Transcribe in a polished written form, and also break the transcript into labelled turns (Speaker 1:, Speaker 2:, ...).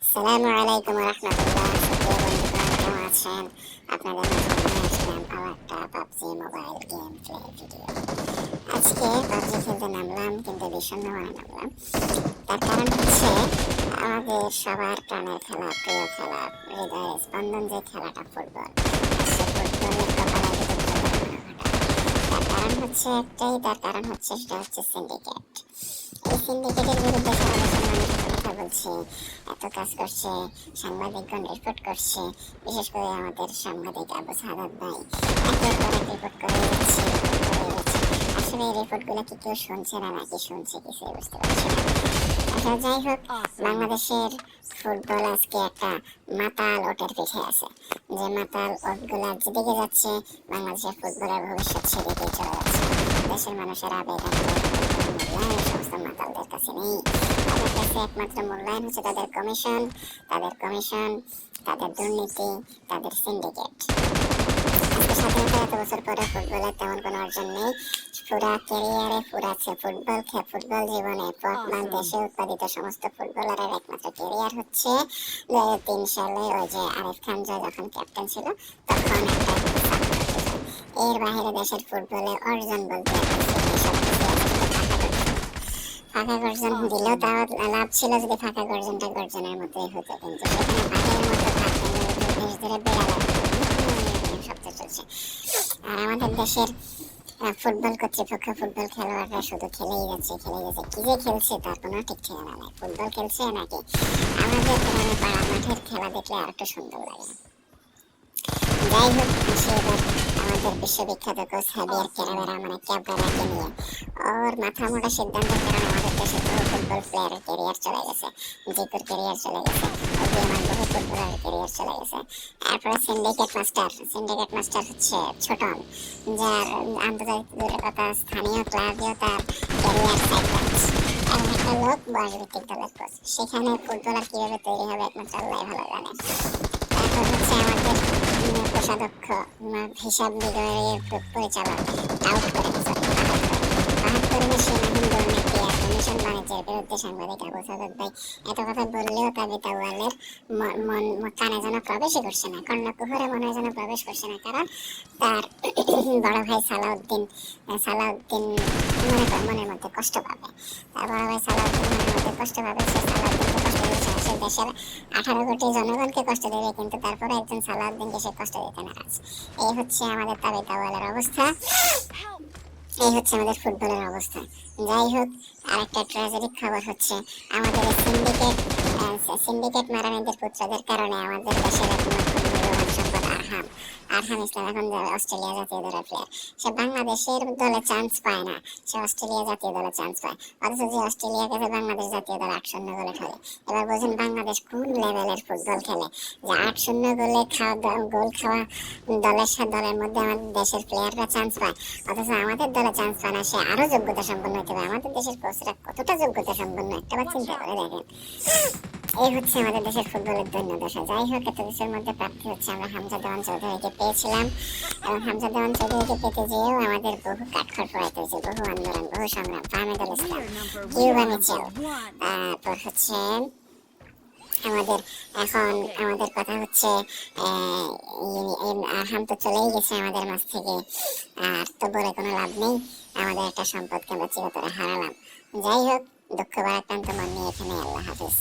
Speaker 1: আসসালামু আলাইকুম রহমতুল্লাহ। সুপ্রিয় বন্ধুগণ, কেমন আছেন? আপনাদের মাঝে নিয়ে আসলাম আবার একটা PUBG mobile game play video. আজকে পাবজি খেলতে নামলাম, কিন্তু বিষণ্ণ মনে নামলাম। তার কারণ হচ্ছে আমাদের সবার প্রাণের খেলা, প্রিয় খেলা, হৃদয়ের স্পন্দন যে খেলাটা ফুটবল। সে ফুটবলের কপালে যদি দুর্ঘটনা ঘটায়, তার কারণ হচ্ছে একটাই, তার কারণ হচ্ছে সেটা হচ্ছে সিন্ডিকেট। এই সিন্ডিকেটের বিরুদ্ধে সারা দেশের মানুষ এত কথা বলছে, এত কাজ করছে, সাংবাদিকগণ রিপোর্ট করছে। বিশেষ করে আমাদের সাংবাদিক আবু সাদাত ভাই একের পর এক রিপোর্ট করে যাচ্ছে, রিপোর্ট করে যাচ্ছে। আসলে এই রিপোর্টগুলো কি কেউ শুনছে না নাকি শুনছে কিছুই বুঝতে পারছি না। আচ্ছা, যাই হোক, বাংলাদেশের ফুটবল আজকে একটা মাতাল ওটের পিঠে আছে। যে মাতাল ওটগুলা যেদিকে যাচ্ছে, বাংলাদেশের ফুটবলের ভবিষ্যৎ সেদিকেই চলে যাচ্ছে। দেশের মানুষের আবেগ মূল্যায়ন সমস্ত মাতালদের কাছে নেই। তাদের কাছে একমাত্র মূল্যায়ন হচ্ছে তাদের কমিশন, তাদের দুর্নীতি, তাদের সিন্ডিকেট। আজকে স্বাধীনতার এত বছর পরে ফুটবলের তেমন কোনো অর্জন নেই। পুরা ক্যারিয়ারে ফুরাচ্ছে ফুটবল জীবনে দেশে উৎপাদিত সমস্ত ফুটবলারের একমাত্র ক্যারিয়ার হচ্ছে 2003 সালে ওই যে আরিফ খান জয় যখন ক্যাপ্টেন ছিল তখন একটা এর বাইরে দেশের ফুটবলে অর্জন বলতে ফাঁকা গর্জন দিলেও তাও লাভ ছিল যদি ফাঁকা গর্জনটা গর্জনের মতোই হতো, কিন্তু সেখানে বাঘের মতো থাকতেন দেশ ধরে বেড়ালেন শব্দ চলছে। আর আমাদের দেশের ফুটবল কর্তৃপক্ষ, ফুটবল খেলোয়াড়রা শুধু খেলেই যাচ্ছে। কি যে খেলছে তার কোনো ঠিক ঠিকানা নাই। ফুটবল খেলছে নাকি আমাদের গ্রামে পাড়া মাঠের খেলা দেখলে আর একটু সুন্দর লাগে। যাই হোক, আসি এবার আমাদের বিশ্ববিখ্যাত কোচ হাবিয়ার ক্যারাবেরা মানে ক্যাবরারাকে নিয়ে। ওর মাথা মোটা সিদ্ধান্তের কারণে আমাদের দেশের বহু ফুটবল প্লেয়ারের ক্যারিয়ার চলে গেছে, জিকুর ক্যারিয়ার চলে গেছে, ওদিয়ামান বহু ফুটবলারের ক্যারিয়ার চলে গেছে। এরপরে সিন্ডিকেট মাস্টার হচ্ছে ছোটন, যার আন্তর্জাতিক দূরের কথা স্থানীয় ক্লাবেও তার ক্যারিয়ার সাইক্লাস। এমন একটা লোক বয়সভিত্তিক দলের কোচ, সেখানে ফুটবলার কিভাবে তৈরি হবে একমাত্র আল্লাহ ভালো জানে। তারপর হচ্ছে আমাদের কোষাধ্যক্ষ, হিসাব বিভাগের পরিচালক আউট করে গেছে ফাহাদ করিমের সীমাহীন দুর্নীতি আর কমিশন বাণিজ্যের বিরুদ্ধে সাংবাদিক আবু সাদাত ভাই এত কথা বললেও কাবিতা ওয়ালের কানে যেন প্রবেশই করছে না, কর্ণকুহরে মনে হয় যেন প্রবেশ করছে না। কারণ তার বড় ভাই সালাউদ্দিন মনের মধ্যে কষ্ট পাবে। তার বড় ভাই সালাউদ্দিন মনের মধ্যে কষ্ট পাবে। সে সালাউদ্দিনকে কষ্ট দিয়েছে, সে দেশের 18 কোটি জনগণকে কষ্ট দেবে, কিন্তু তারপরে একজন সালাউদ্দিনকে সে কষ্ট দিতে নারাজ। এই হচ্ছে আমাদের তাবিতা ওয়ালের অবস্থা, এই হচ্ছে আমাদের ফুটবলের অবস্থা। যাই হোক, আরেকটা ট্র্যাজেডিক খবর হচ্ছে আমাদের সিন্ডিকেট মারানিদের পুত্রদের কারণে আমাদের দেশের একমাত্র মূল্যবান সম্পদ আরহাম ইসলাম এখন অস্ট্রেলিয়া জাতীয় দলের প্লেয়ার। সে বাংলাদেশের দলে চান্স পায় না, সে অস্ট্রেলিয়া জাতীয় দলে চান্স পায়। অথচ যে অস্ট্রেলিয়া গেছে বাংলাদেশ জাতীয় দল 8-0 গোলে খেলে। এবার বোঝেন বাংলাদেশ কোন লেভেলের ফুটবল খেলে, যে 8-0 গোল খাওয়া দলের মধ্যে আমাদের দেশের প্লেয়াররা চান্স পায়, অথচ আমাদের দলে চান্স পায় না। সে আরো যোগ্যতা সম্পন্ন হতে হবে। আমাদের দেশের কোচরা কতটা যোগ্যতা সম্পন্ন একটাবার চিন্তা করে দেখেন। এই হচ্ছে আমাদের দেশের ফুটবলের দৈন্য দশা। যাই হোক, এত কিছুর মধ্যে প্রাপ্তি হচ্ছে আমরা হামজা দেওয়ান চৌধুরীকে পেয়েছিলাম, এবং হামজা দেওয়ান চৌধুরীকে পেতে যেয়েও আমাদের বহু কাঠখড় পোড়াইতে হয়েছে, বহু আন্দোলন, বহু সংগ্রাম। ফাহমিদুল ইসলাম, কিউবা মিচেল, তারপর হচ্ছে আমাদের এখন আমাদের কথা হচ্ছে আরহাম তো চলেই গেছে আমাদের মাঝ থেকে, আর তো বলে কোনো লাভ নেই। আমাদের একটা সম্পদকে আমরা চিরতরে হারালাম। যাই হোক, দুঃখ ভারাক্রান্ত মন নিয়ে এখানে আল্লাহ হাফিজ।